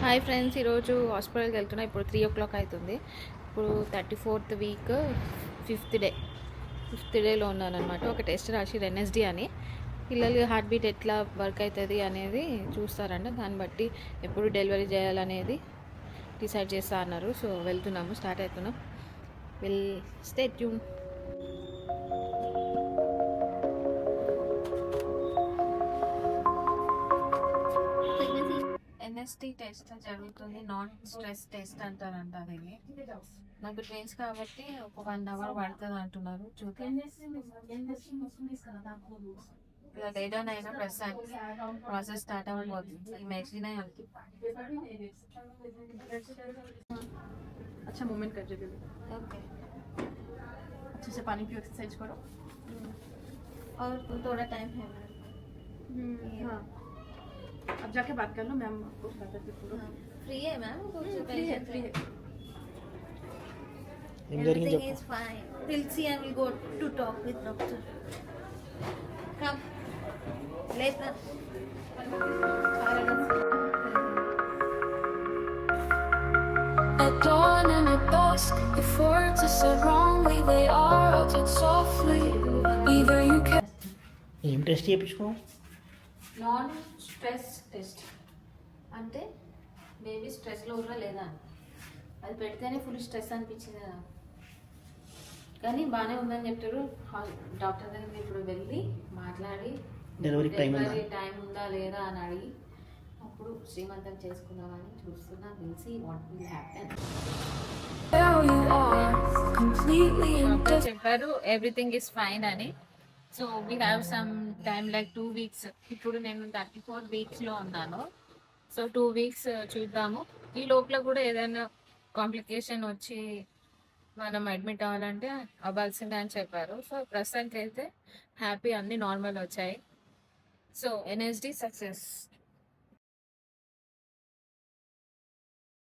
Hi friends, ఈరోజు హాస్పిటల్కి వెళ్తున్నా. ఇప్పుడు 3 o'clock అవుతుంది. ఇప్పుడు 34th వీక్ ఫిఫ్త్ డేలో ఉన్నాను అనమాట. ఒక టెస్ట్ రాసి ఎన్ఎస్డి అని పిల్లలకి హార్ట్ బీట్ ఎట్లా వర్క్ అవుతుంది అనేది చూస్తారంట. దాన్ని బట్టి ఎప్పుడు డెలివరీ చేయాలనేది డిసైడ్ చేస్తా అన్నారు. సో వెళ్తున్నాము, స్టార్ట్ అవుతున్నాం. Stay tune. ఎన్ఎస్టీ టెస్ట్ జరుగుతుంది. నాన్ స్ట్రెస్ టెస్ట్ అంటారంట. అది నాకు ట్రైన్స్ కాబట్టి ఒక 1 hour పడుతుంది అంటున్నారు. చూద్దాం. ఇలా లేట్ అయినా ప్రస్తుతానికి ప్రాసెస్ స్టార్ట్ అవ్వబోతుంది. ఈ మెడిసిన్ अच्छा मूवमेंट कर दे ओके. अच्छे से पानी पियो एक्सरसाइज करो और थोड़ा टाइम है. हाँ अब जाके बात कर लो मैम आपको बता देते पूरा फ्री है मैम? फ्री है फ्री है Everything is fine. We'll see and we'll go to talk with doctor. Come. Later. At dawn and at dusk, if words are said wrongly, they are uttered softly. Either you can. ఏం test చేయించుకున్నావు? Non stress test అంటే baby స్ట్రెస్లో ఉన్నా లేదా అని. అది పెడితేనే full stress అనిపించింది కదా, కానీ బాగానే ఉందని చెప్తారు డాక్టర్ దగ్గరికి. ఇప్పుడు వెళ్ళి మాట్లాడి డెలివరీ టైం ఉందా లేదా అని అడిగి అప్పుడు శ్రీమంతం చేసుకుందామని చూస్తున్నా. తెలిసి what will happen. There you are, completely indifferent. చెప్పారు ఎవ్రీథింగ్ ఈస్ ఫైన్ అని. So we have some time like 2 weeks. ఇప్పుడు నేను 34 weeksలో ఉన్నాను. సో 2 weeks చూద్దాము. ఈ లోపల కూడా ఏదైనా కాంప్లికేషన్ వచ్చి మనం అడ్మిట్ అవ్వాలంటే అవ్వాల్సిందే అని చెప్పారు. సో ప్రస్తుతానికి అయితే హ్యాపీ, అన్నీ నార్మల్ వచ్చాయి. So NSD success.